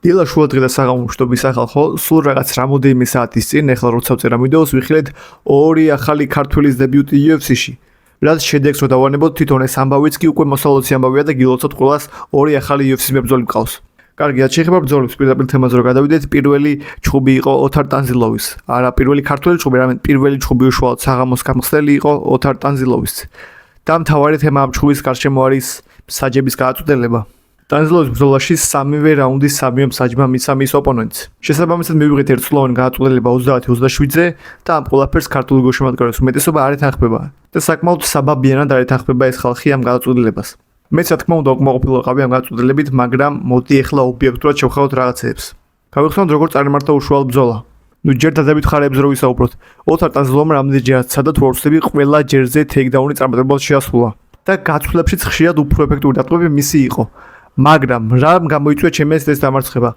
დილა შუადღე და საღამოშტობის ახალ სულ რაღაც რამოდენიმე საათის წინ ეხლა როცა ვწერა ვიდეოს ვიხილეთ ორი ახალი ქართველის დებიუტი UFC-ში. რაც შედეგს რო დავანებოთ თვითონ ეს ამბავიც კი უკვე მოსალოცი ამბავია და გილოცოთ ყველას ორი ახალი UFC-ის მებრძოლი მყავს. კარგია, შეიძლება ბრძოლის პირდაპირ თემაზე რო გადავიდეთ, პირველი ჩხუბი იყო ოთარ ტანზილოვის. არა პირველი ქართველი ჩხუბი, არამედ პირველი ჩხუბი უშუალოდ საღამოს გამხსნელი იყო ოთარ ტანზილოვის. და მთავარი თემა ამ ჩხუბის გარშემო არის საჯების გადაწყვეტილება. ტანზილოვის ბრძოლაში სამივე რაუნდის სამივე მსაჯმა მისცა მის ოპონენტს. შესაბამისად მივიღეთ ერთწლოვანი გადაწყვეტილება 30-27-ზე და ამ ყველაფერს ქართული გულშემატკივრის უმეტესობა არ ეთანხმება. და საკმაოდ საბაბიანად არ ეთანხმება ეს ხალხი ამ გადაწყვეტილებას. მეც რა თქმა უნდა უკმაყოფილო ვიყავი ამ გადაწყვეტილებით, მაგრამ მოდი ახლა ობიექტურად შევხედოთ რაღაცეებს. გავიხსენოთ როგორ წარმართა უშუალო ბრძოლა. ჯერ დადებით ხარებს რო ვისაუბროთ. ოთარ ტანზილოვმა რამდენჯერაც ცადა თუ ორსები ყველა ჯერზე ტეიქდაუნი წარმატებულად შეასრულა და გაცვლებშიც ხშირად უფრო ეფექტური დატყვევები მისი იყო. მაგრამ რა გამოიწვია ჩემს ეს დამარცხება?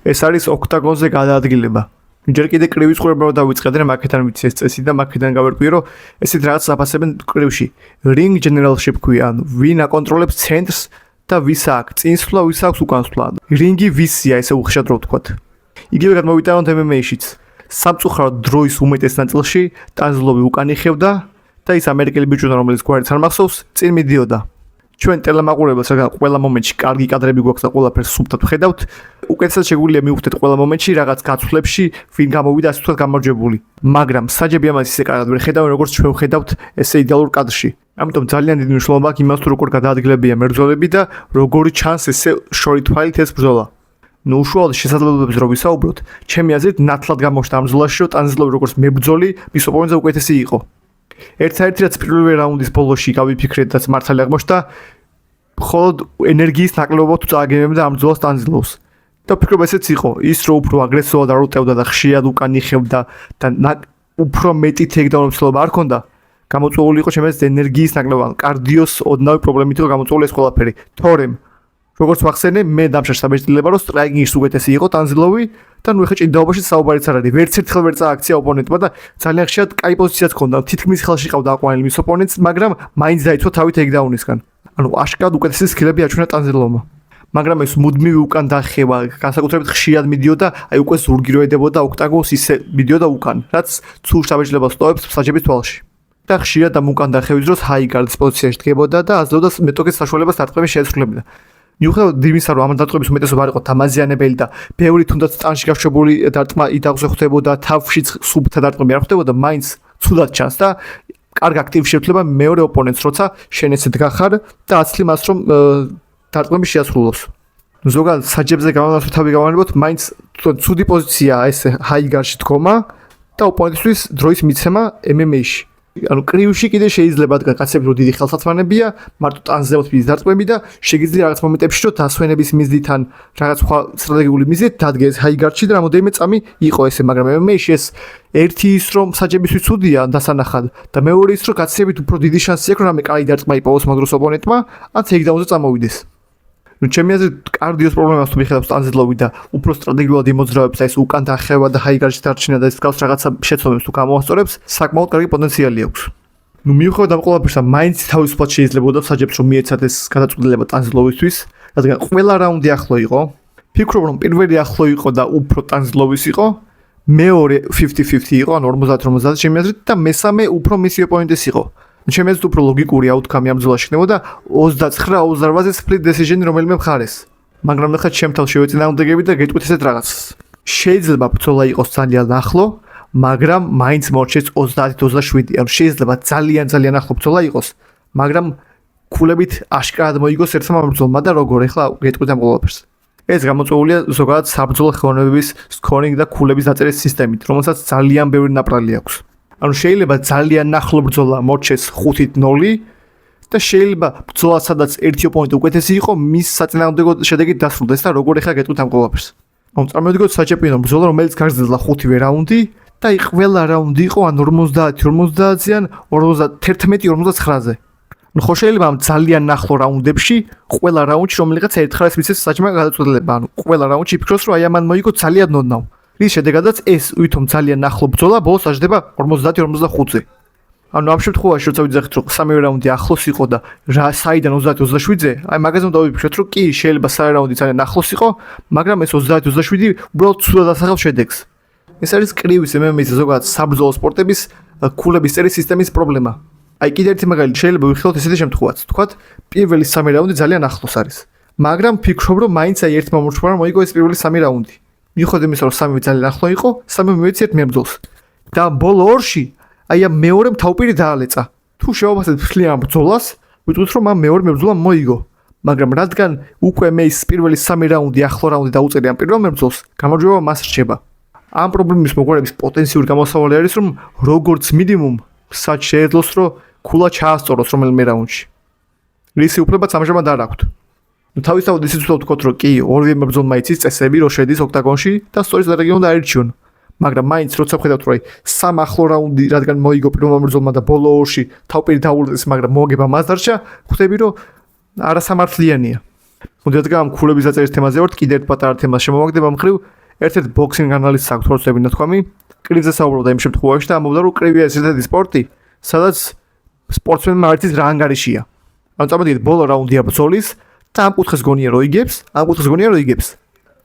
ეს არის ოქტაგონზე გადაადგილება. ჯერ კიდე კრივის ყურება დავიწყე და მაკედან ვიცი ეს წესი და მაკედან გავერკვიე რომ ესეთ რაღაც აფასებენ კრივში. ring generalship ქვია, ანუ ვინ აკონტროლებს ცენტრს და ვის აქვს წინსვლა, ვის აქვს უკანსვლა. რინგი ვისია, ესე უხეშად რო ვთქვათ. იგივე გადმოვიტანოთ MMA-შიც. სამწუხაროდ დროის უმეტეს ნაწილში ტანზილოვი უკან იხევდა და ის ამერიკელი ბიჭუნა რომელიც გვარიც არ მახსოვს, წინ მიდიოდა. ჩვენ ტელემაყურებელს რადგან ყველა მომენტში კარგი კადრები გვაქვს და ყველაფერს სუფთად ვხედავთ, უკეთესად შეგვიძლია მივხვდეთ ყველა მომენტში რაღაც გაცვლებში ვინ გამოვიდა ასე ვთქვათ გამარჯვებული. მაგრამ საჯები ამას ისე კარგად ვერ ხედავენ როგორც ჩვენ ვხედავთ ესე იდეალურ კადრში. ამიტომ ძალიან დიდი მნიშვნელობა აქვს იმას თუ როგორ გადაადგილებია მებრძოლები და როგორი ჩანს ესე შორითვალით ეს ბრძოლა. ნუ უშუალოდ შესაძლებლობებს რო ვისაუბროთ, ჩემი აზრით ნათლად გამოჩნდა ამ ბრძოლაში რომ ტანზილოვი როგორც მებრძოლი მის ოპონენტზე უკეთესი იყო. ერთ-ერთი რაც პირველი რაუნდის ბოლოში გავიფიქრეთ და მართალი აღმოჩნდა, მხოლოდ ენერგიის ნაკლებობა თუ წააგებდა ამ ბრძოლას ტანზილოვს. და ვფიქრობ ესეც იყო, ის რომ უფრო აგრესიულად არ უტევდა და ხშირად უკან იხევდა და უფრო მეტი ტეიქდაუნებსლობა არ ქონდა, გამოწვეული იყო ჩემს ენერგიის ნაკლებობა, კარდიოს ოდნავი პრობლემით იყო გამოწვეული ეს ყველაფერი. თორემ როგორც ვახსენე, მე დამშაშ საბეჭდილება რომ სტრაიკინგის უკეთესი იყო ტანზილოვი და ნუ ეხა ჭიდაობაში საუბარიც არ არის. ვერც ერთხელ ვერ წააქცია ოპონენტმა და ძალიან ხშირად კაი პოზიციაც ჰქონდა. თითქმის ხელში ყავდა აყვანილი მის ოპონენტს, მაგრამ მაინც დაიცვა თავი ტეიქდაუნისგან. ანუ აშკარად უკეთესი სკილები აჩვენა ტანზილოვმა. მაგრამ ეს მუდმივი უკან დახევა, განსაკუთრებით ხშირად მიდიოდა, აი უკვე ზურგი რო ედებოდა ოქტაგონს ისე მიდიოდა უკან, რაც ცუდ საბეჭდილებას ტოვებს საჯების თვალში. და ხშირად ამ უკან დახევის დროს high guard-ის პოზიციაში დგებოდა და აძლევდა მეტოქეს საშუალებას დარტყმების შეესრულებდა. მიუხედავად იმისა, რომ ამ დარტყმების უმეტესობა არ იყო დამაზიანებელი და ბევრი თუნდაც ტანში გაშვებული დარტყმა იდაღზე ხდებოდა, თავშიც სუბთა დარტყმები არ ხდებოდა, მაინც ცუდად ჩანს და კარგ აქტივი შეცვლება მეორე ოპონენტს, როცა შენ ესე დგახარ და აცლი მას რომ დარტყმები შეასრულოს. ზოგადად საჯებზე გამონაცვლე გავანებოთ, მაინც ცუდი პოზიციაა ეს high guard-ში დგომა და ოპონენტისთვის დროის მიცემა MMA-ში. ანუ კრივში კიდე შეიძლება დგა კაცები რომ დიდი ხელსაწყმენებია, მარტო ტანზელოს მიზნით დარტყმები და შეგიძლია რაღაც მომენტებში რომ დასვენების მიზნით ან რაღაც სხვა სტრატეგიული მიზნით დადგეს high guard-ში და რამოდენიმე წამი იყო ესე, მაგრამ MMA-ში ეს ერთი ის რომ საჯებისთვის ცუდია დასანახად და მეორე ის რომ კაცებით უფრო დიდი შანსი აქვს რომ რამე კაი დარტყმა იპოვოს მაგ დროს ოპონენტმა, ან ტეიქდაუნზე წამოვიდეს. ნუ ჩემი აზრით კარდიოს პრობლემას თუ მიხედავს ტანზილოვი და უფრო სტრატეგიულად იმოძრავებს ეს უკან დახევა და high guard-ში დარჩენა და ეს გავს რაღაცა შეცდომებს თუ გამოასწორებს, საკმაოდ კარგი პოტენციალი აქვს. ნუ მიუხედავად ამ ყველაფერსა, მაინც თავისუფლად შეიძლებოდა საჯებს რომ მიეცათ ეს გადაწყვეტილება ტანზილოვისთვის, რადგან ყველა რაუნდი ახლო იყო. ფიქრობ რომ პირველი ახლო იყო და უფრო ტანზილოვის იყო, მეორე 50-50 იყო, ანუ 50-50 ჩემი აზრით და მესამე უფრო მისი ოპონენტის იყო. ჩემი აზრით უფრო ლოგიკური აუთკამი ამ ბრძოლაში იქნებოდა 29-28-ზე split decision რომელიმე მხარეს. მაგრამ ახლა ჩემ თავში ვეწინააღმდეგები და გეტყვით ესეთ რაღაცას. შეიძლება ბრძოლა იყოს ძალიან ახლო, მაგრამ მაინც მორჩეს 30-27. ანუ შეიძლება ძალიან ახლო ბრძოლა იყოს, მაგრამ ქულებით აშკარად მოიგოს ერთმა ბრძოლმა და როგორ ახლა გეტყვით ამ ყველაფერს. ეს გამოწვეულია ზოგადად საბრძოლო ხელოვნებების scoring და ქულების დაწერის სისტემით, რომელსაც ძალიან ბევრი ნაპრალი აქვს. ანუ შეიძლება ძალიან ახლო ბრძოლა მორჩეს 5-0 და შეიძლება ბრძოლა სადაც ერთი ოპონენტი უკეთესი იყო, მის საწინააღმდეგო შედეგით დასრულდეს და როგორ ახლა გეტყვით ამ ყველაფერს. ანუ წარმოვიდგინოთ საჩემპიონო ბრძოლა, რომელიც გაგრძელდა 5-ვე რაუნდი და ყველა რაუნდი იყო ან 50-50-იან 51-49-ზე. ნუ ხო შეიძლება ამ ძალიან ახლო რაუნდებში ყველა რაუნდში რომელიღაც ერთხელაც მიცეს საჭმა გადაწყვეტილება, ანუ ყველა რაუნდში იფიქროს რომ აი ამან მოიგო ძალიან ნოდნავ. რის შედეგადაც ეს ვითომ ძალიან ახლო ბრძოლა ბოლოს აჯდება 50-55-ზე. ანუ ამ შემთხვევაში როცა ვიძახით რომ სამივე რაუნდი ახლოს იყო და რა საიდან 30-27-ზე, აი მაგაზე უნდა ვიფიქროთ რომ კი შეიძლება სამი რაუნდი ძალიან ახლოს იყო, მაგრამ ეს 30-27 უბრალოდ ცუდად ასახავს შედეგს. ეს არის კრივის MMA-ის ზოგადად საბრძოლო სპორტების ქულების წერის სისტემის პრობლემა. აი კიდევ ერთი მაგალითი შეიძლება ვიხილოთ ესეთი შემთხვევაც. თქვათ პირველი სამი რაუნდი ძალიან ახლოს არის. მაგრამ ფიქრობ რომ მაინც აი ერთ მომურთვარმა მოიგო ეს პირველი სამი რაუნდი. მიუხედავად იმისა რომ სამივე ძალიან ახლო იყო, სამივე მეცეთ მებრძოლს. და ბოლო ორში აი ამ მეორემ თავპირი დაალეწა. თუ შევავასეთ ფლიან ბრძოლას, ვიტყვით რომ ამ მეორე მებრძოლამ მოიგო. მაგრამ რადგან უკვე მე ის პირველი სამი რაუნდი ახლო რაუნდი დაუწერე ამ პირველ მებრძოლს, გამარჯვება მას რჩება. ამ პრობლემის მოგვარების პოტენციური გამოსავალი არის რომ როგორც მინიმუმ სად შეეძლოს რომ ქულა ჩაასწოროს რომელიმე რაუნდში. რისი უფლებაც ამჟამად არ აქვთ. თავისთავად ისიც ვთქვათ რომ კი ორივე მებრძოლმა იცის წესები რომ შედის ოქტაგონში და სწორი სტრატეგია უნდა აირჩიონ. მაგრამ მაინც როცა ხედავთ რომ სამ ახლო რაუნდი რადგან მოიგო პირველმა მებრძოლმა და ბოლო ორში თავპირი დაულეწეს, მაგრამ მოგება მას დარჩა, ხვდები რომ არასამართლიანია. მოდით ამ ქულების დაწერის თემაზე ვართ, კიდევ ერთ პატარა თემას შემოვაგდებ ამ ხრივ. ერთ-ერთ ბოქსინგ ანალისტს აქვს თორცები ნათქვამი, კრივზე საუბრობდა იმ შემთხვევაში და ამბობდა რომ კრივია ესეთი სპორტი, სადაც სპორტსმენმა არ იცის რა ანგარიშია. ანუ წამოდით ბოლო რაუნდია ბრძოლის და ამ კუთხეს გონია რომ იგებს, ამ კუთხეს გონია რომ იგებს.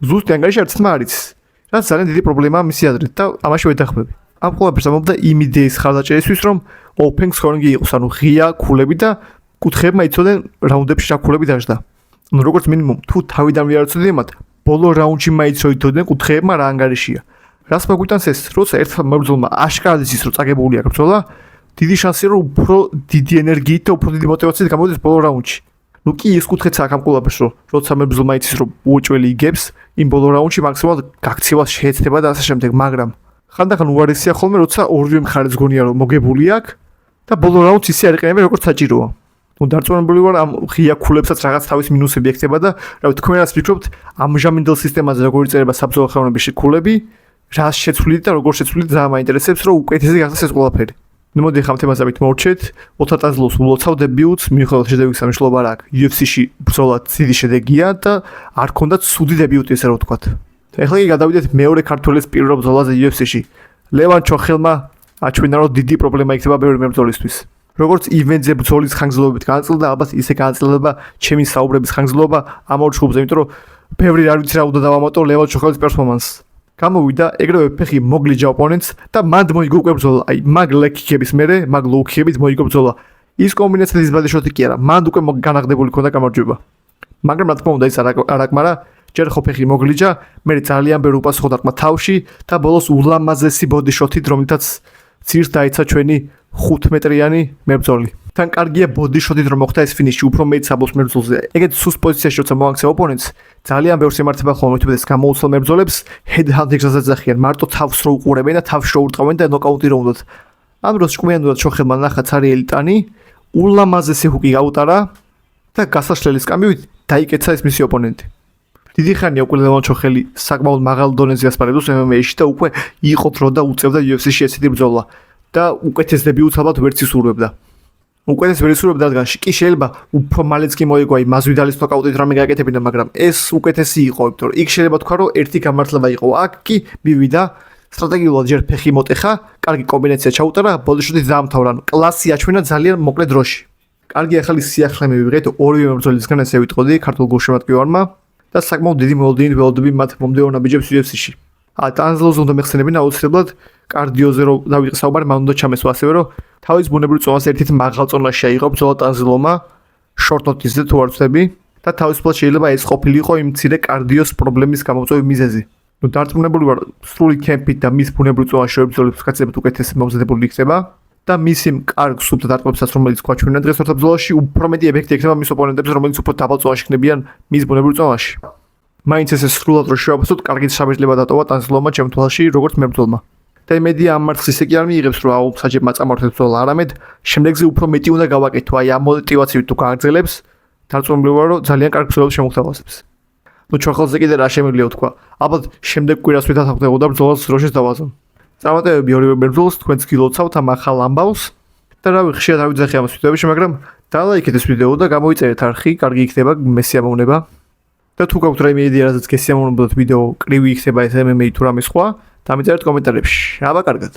ზუსტი ანგარიში არც თმა არ იცის. რაც ძალიან დიდი პრობლემაა მისი აზრით და ამაში ვეთანხმები. ამ ყველაფერს ამბობდა იმ იდეის ხარდაჭერისთვის რომ open scoring-ი იყოს, ანუ ღია ქულები და კუთხეებმა იცოდნენ რაუნდებში რა ქულები დაждდა. ანუ როგორც მინიმუმ თუ თავიდან ვიარწოდი მათ ბოლო რაუნდში მაინც რო ითოდნენ კუთხეებმა რა ანგარიშია. რას მოგვიტანს ეს, როცა ერთ მებრძოლმა აშკარად იცის რომ წაგებული აქვს ბრძოლა, დიდი შანსია რომ უფრო დიდი ენერგიით და უფრო დიდი მოტივაციით გამოდის ბოლო რაუნდში. ნუ კი ის კუთხეც აქვს ამ ყველაფერს რომ როცა მებრძოლმა იცის რომ უოჭველი იგებს, იმ ბოლო რაუნდში მაქსიმალურად გაქცევას შეეცდება და ასე შემდეგ, მაგრამ ხანდახან უარესია ხოლმე როცა ორივე მხარეს გონია რომ მოგებული აქვს და ბოლო რაუნდს ისე არ იყენებენ როგორც საჭიროა. ნუ დარწმუნებული ვარ ამ ღია ქულებსაც რაღაც თავის მინუსები ექნება და რა ვიცი თქვენაც ფიქრობთ ამჟამინდელ სისტემაზე როგორ იწერება საბრძოლო ხელოვნების ქულები, რას შეცვლით და როგორ შეცვლით ძალიან მაინტერესებს რომ უკეთესი გახდეს ეს ყველაფერი. ნუ მოდი ხამ თემას ამით მოვრჩეთ. ოთარ ტანზლოვს ულოცავ დებიუტს, მიუხედავად შედეგის სამშობლობა არ აქვს. UFC-ში ბრძოლა დიდი შედეგია და არ ქონდა ცუდი დებიუტი ესე რომ ვთქვათ. ეხლა კი გადავიდეთ მეორე ქართველის პირველ ბრძოლაზე UFC-ში. ლევან ჩოხელმა აჩვენა რომ დიდი პრობლემა იქნება ბევრი მებრძოლისთვის. როგორც ივენტზე ბრძოლის ხანგრძლივობით განაწილდა, ალბათ ისე განაწილდება ჩემი საუბრების ხანგრძლივობა ამ ორ ჯგუფზე, იმიტომ რომ ბევრი არ ვიცი რა უნდა დავამატო ლევან ჩოხელის პერსფორმანსს. გამოვიდა ეგრევე ფეხი მოგლიჯა ოპონენტს და მანდ მოიგო უკვე ბრძოლა. აი მაგ ლექიქების მერე, მაგ ლოუქებით მოიგო ბრძოლა. ის კომბინაცია ის ბადიშოთი კი არა, მანდ უკვე განაღდებული ქონდა გამარჯვება. მაგრამ რა თქმა უნდა ის არ აკმარა, ჯერ ხო ფეხი მოგლიჯა, მე ძალიან ბევრი უპასუხო დარტყმა თავში და ბოლოს ულამაზესი ბოდიშოთით, რომლითაც ცირს დაიცა ჩვენი 5 მეტრიანი მებრძოლი. თან კარგია ბოდიშოთით რომ მოხდა ეს ფინიში, უფრო მეც საბოს მებრძოლზე. ეგეთ სუს პოზიციაში როცა მოაქცე ოპონენტს, ძალიან ბევრს ემართება ხოლმე თუ ეს გამოუცვალ მებრძოლებს ჰედჰანტინგს აძახიან, მარტო თავს რო უყურებენ და თავს რო ურტყავენ და ნოკაუტი რო უნდათ. ამ დროს ჭკვიანურად ჩოხელმა ნახა ცარიელი ტანი, ულამაზესი ჰუკი გაუტარა და გასაშლელი სკამბივით დაიკეცა ეს მისი ოპონენტი. დიდი ხანია უკვე ლევან ჩოხელი საკმაოდ მაღალ დონეზე ასპარეზობს MMA-ში და უკვე იყო დრო და უწევდა UFC-ში ესეთი ბრძოლა და უკეთეს დებიუტს ალბათ ვერც ისურვებდა. უკეთეს ვერ ისურვებდა, რადგან კი შეიძლება უფრო მალეც კი მოიგო აი მასვიდალის ნოკაუტით რამე გააკეთებინა, მაგრამ ეს უკეთესი იყო, იმიტომ რომ იქ შეიძლება თქვა რომ ერთი გამართლება იყო. აქ კი მივიდა სტრატეგიულად ჯერ ფეხი მოტეხა, კარგი კომბინაცია ჩაუტარა, ბოდიშოთით დაამთავრა, კლასი აჩვენა ძალიან მოკლე დროში. კარგი ახალი სიახლე მივიღეთ ორივე მებრძოლისგან, ესე ვიტყოდი ქართულ გულშემატკივარმა და საკმაოდ დიდი მოლოდინით ველოდები მათ მომდევნო ნაბიჯებს UFC-ში. ტანზლოვს უნდა მეხსენებინა აუცილებლად კარდიოზე რომ დავიწყე საუბარი, მან უნდა ჩამესვა ასევე რომ თავის ბუნებრივ წონას ერთ-ერთ მაღალ წონაში აიღო ბრძოლა ტანზლოვმა short notice-ზე თუ არ ვწდები და თავისუფლად შეიძლება ეს ყოფილიყო იმ მცირე კარდიოს პრობლემის გამოწვევის მიზეზი. ნუ დარწმუნებული ვარ სრული კემპით და მის ბუნებრივ წონაში შეებრძოლებს კაცებად უკეთესი მომზადებული იქნება და მისი კარგ სუბთა დარტყმებსაც რომელიც გვაჩვენა დღეს ერთ ბრძოლაში უფრო მეტი ეფექტი ექნება მის ოპონენტებს რომელიც უფრო დაბალ წონაში იქნებიან მის ბუნებრივ წონაში. მაინც ეს სრულად რო შევაფასოთ, კარგი შაბეჭდილება დატოვა ტანზლოვმა ჩემ თვალში როგორც მებრძოლმა. და იმედია ამ მარცხს ისე კი არ მიიღებს რომ აუ საჭებმა წამართვეთ ბრძოლა, არამედ შემდეგზე უფრო მეტი უნდა გავაკეთო, აი ამ მოტივაციით თუ გააგრძელებს, დარწმუნებული ვარ რომ ძალიან კარგ ბრძოლებს შემოგთავაზებს. ნუ ჩოხელზე კიდე რა შემიძლია ვთქვა, ალბათ შემდეგ კვირას ვეთანხმდებოდა ბრძოლას დროშის დავაზონ. წარმატებები ორივე მებრძოლს, თქვენც გილოცავთ ამ ახალ ამბავს და რავი ხშირად ავიძახე ამას ვიდეოებში, მაგრამ დალაიქეთ ეს ვიდეო და გამოიწერეთ არხი, კარგი იქნება, მესიამოვნება. და თუ გაქვთ რაიმე იდეა, რაზეც გესიამოვნებოდათ ვიდეო, კრივი იქნება ეს MMA თუ რამე სხვა, დამიწერეთ კომენტარებში. აბა კარგად.